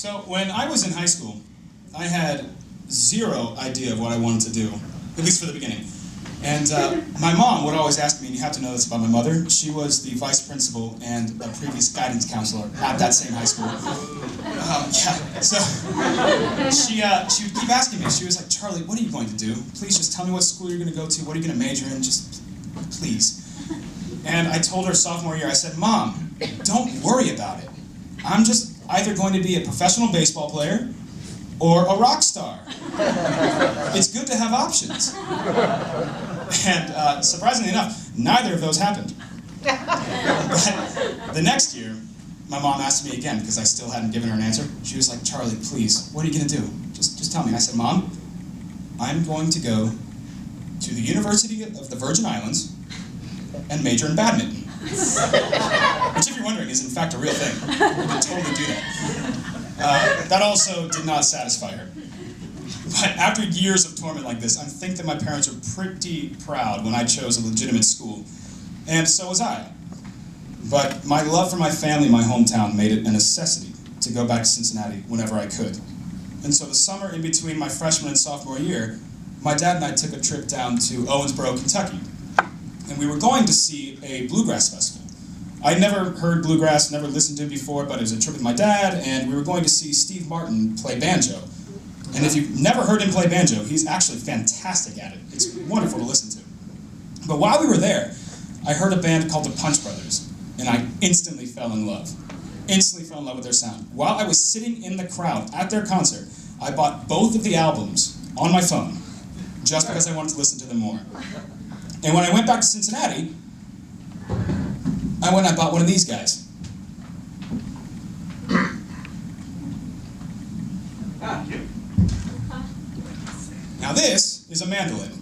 So when I was in high school, I had zero idea of what I wanted to do, at least for the beginning. And my mom would always ask me, and you have to know this about my mother, she was the vice principal and a previous guidance counselor at that same high school. So she would keep asking me, she was like, Charlie, what are you going to do? Please just tell me what school you're going to go to, what are you going to major in, just please. And I told her sophomore year, I said, Mom, don't worry about it. I'm just either going to be a professional baseball player or a rock star. It's good to have options. And surprisingly enough, neither of those happened. But the next year, my mom asked me again, because I still hadn't given her an answer. She was like, Charlie, please, what are you going to do? Just tell me. And I said, Mom, I'm going to go to the University of the Virgin Islands and major in badminton. Which, if you're wondering, is in fact a real thing. You can totally do that. That also did not satisfy her. But after years of torment like this, I think that my parents were pretty proud when I chose a legitimate school. And so was I. But my love for my family, my hometown, made it a necessity to go back to Cincinnati whenever I could. And so the summer in between my freshman and sophomore year, my dad and I took a trip down to Owensboro, Kentucky. And we were going to see a bluegrass festival. I'd never heard bluegrass, never listened to it before, but it was a trip with my dad, and we were going to see Steve Martin play banjo. And if you've never heard him play banjo, he's actually fantastic at it. It's wonderful to listen to. But while we were there, I heard a band called the Punch Brothers, and I instantly fell in love. Instantly fell in love with their sound. While I was sitting in the crowd at their concert, I bought both of the albums on my phone, just because I wanted to listen to them more. And when I went back to Cincinnati, I went and I bought one of these guys. Now this is a mandolin.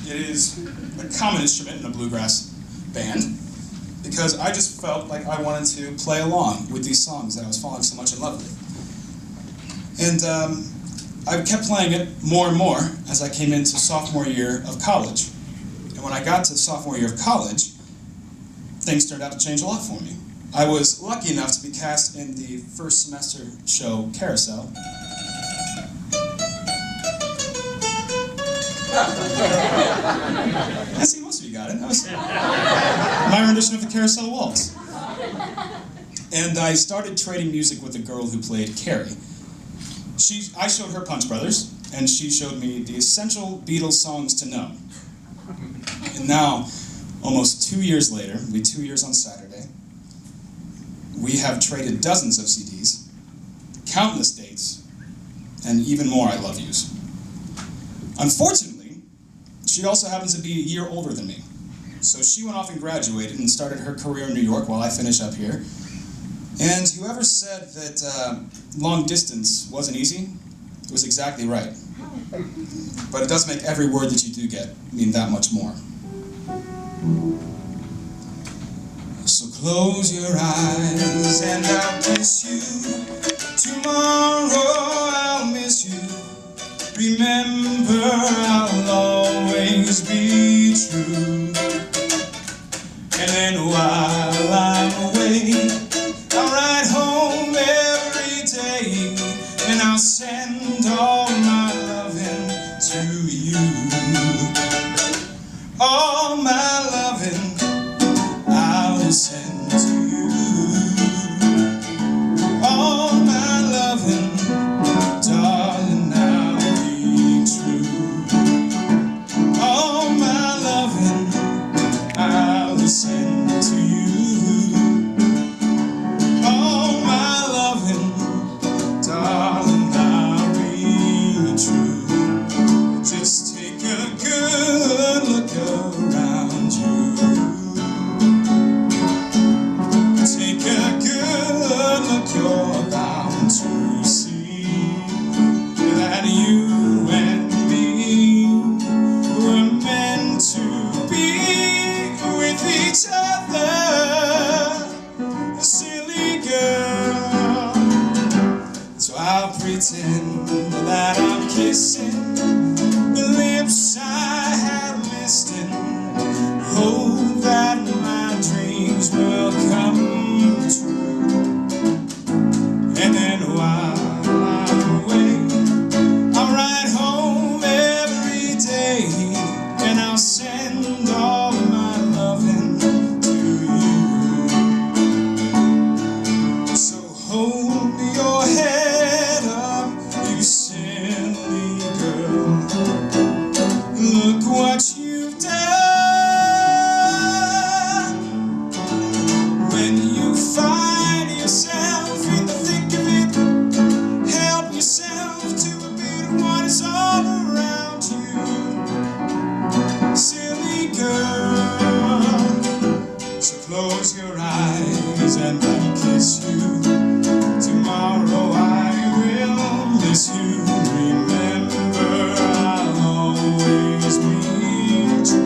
It is a common instrument in a bluegrass band, because I just felt like I wanted to play along with these songs that I was falling so much in love with. And I kept playing it more and more as I came into sophomore year of college. And when I got to sophomore year of college, things turned out to change a lot for me. I was lucky enough to be cast in the first semester show Carousel. I see, most of you got it. That was my rendition of the Carousel Waltz. And I started trading music with a girl who played Carrie. I showed her Punch Brothers, and she showed me the essential Beatles songs to know. And now, almost 2 years later, it'll be 2 years on Saturday, we have traded dozens of CDs, countless dates, and even more I love yous. Unfortunately, she also happens to be a year older than me. So she went off and graduated and started her career in New York while I finish up here. And whoever said that long distance wasn't easy was exactly right. But it does make every word that you do get mean that much more. So close your eyes and I'll kiss you. Tomorrow I'll miss you. Remember, I'll always be true. And then while I'm away, I'll ride home every day, and I'll send all my loving to you. All my loving I'll send to you. All my loving, darling, I'll be true. All my loving I'll send to you. All my loving, darling, I'll be true. Just take a good look around you. Take a good look, you're bound to see that you and me were meant to be with each other, a silly girl. So I'll pretend that I'm kissing the lips I have missed and hope that my dreams will come true. And then while close your eyes and let me kiss you. Tomorrow I will miss you. Remember, I'll always be true.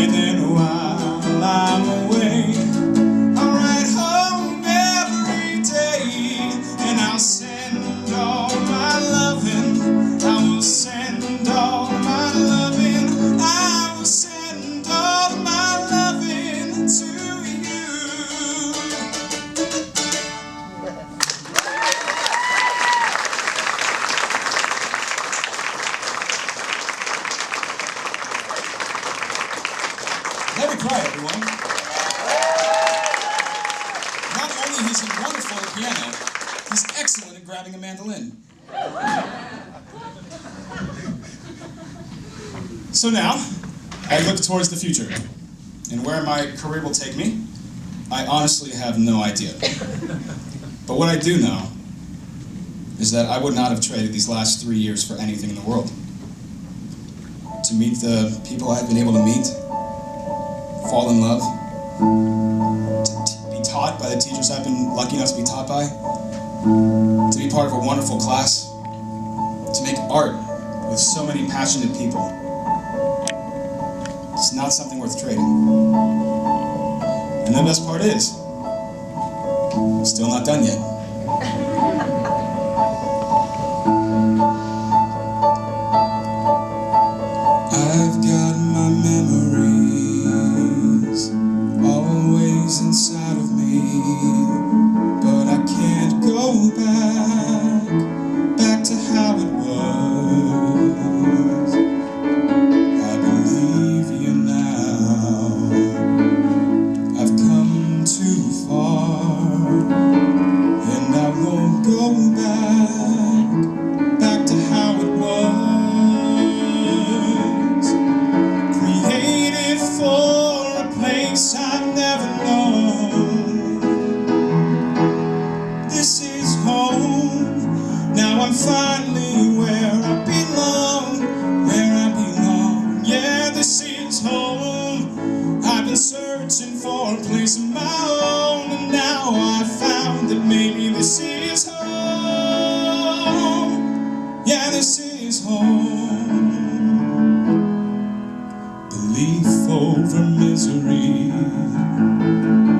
And then while I'm away, I'll write home every day, and I'll send all my loving. I will send all my loving. I will send all my loving to you. Let me cry, everyone. Not only is he wonderful at piano, he's excellent at grabbing a mandolin. So now, I look towards the future, and where my career will take me, I honestly have no idea. But what I do know is that I would not have traded these last 3 years for anything in the world. To meet the people I've been able to meet, fall in love, to be taught by the teachers I've been lucky enough to be taught by, to be part of a wonderful class, to make art with so many passionate people. It's not something worth trading. And the best part is, I'm still not done yet. I've got my memories always inside of me, but I can't go back to how it was. I believe you now. I've come too far, and I won't go back to how it was. Created for a place I've never known. This is home. Now I'm finally where I belong, where I belong. Yeah, this is home. I've been searching for a place of my own, and now I found that maybe this is home. Yeah, this is home. Belief over misery.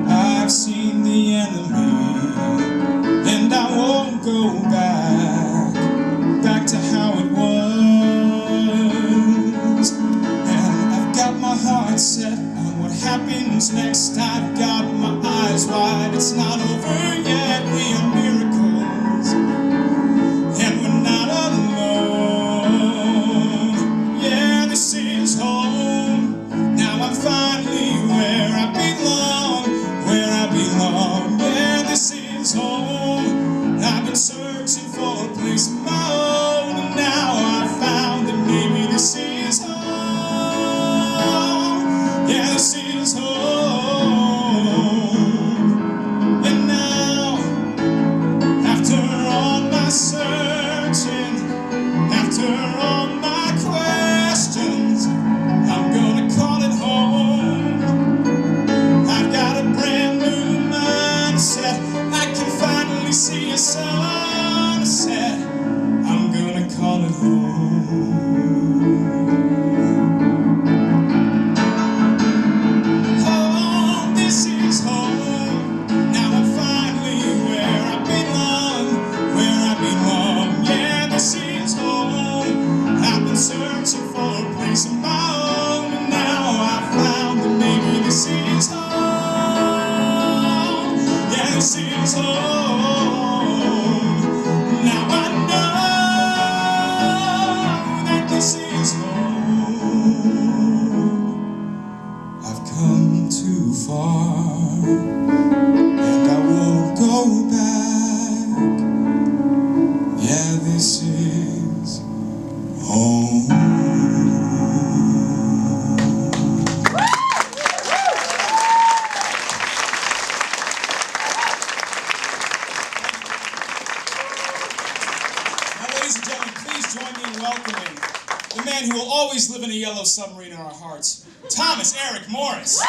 I've seen the enemy, and I won't go back to how it was. And I've got my heart set on what happens next. I've got my eyes wide. It's not over yet. We are miracles, and we're not alone. Yeah, this is home. Now I'm finally where I belong, where I belong. Yeah, this is home. I've been searching for a place of my own, and now I found that maybe this is home. Yeah, this is home. And now, after all my searching, after all my questions, I'm gonna call it home. I've got a brand new mindset. I can finally see a sunset. I'm gonna call it home. Oh, this is home. Now I'm finally where I belong, where I belong. Yeah, this is home. I've been searching for a place of my own, and now I found that maybe this is home. Yeah, this is home. Now I know that this is home. I've come too far, and I won't go back. Yeah, this is home. Now, ladies and gentlemen, please join me in welcoming the the man who will always live in a yellow submarine in our hearts, Thomas Eric Morris.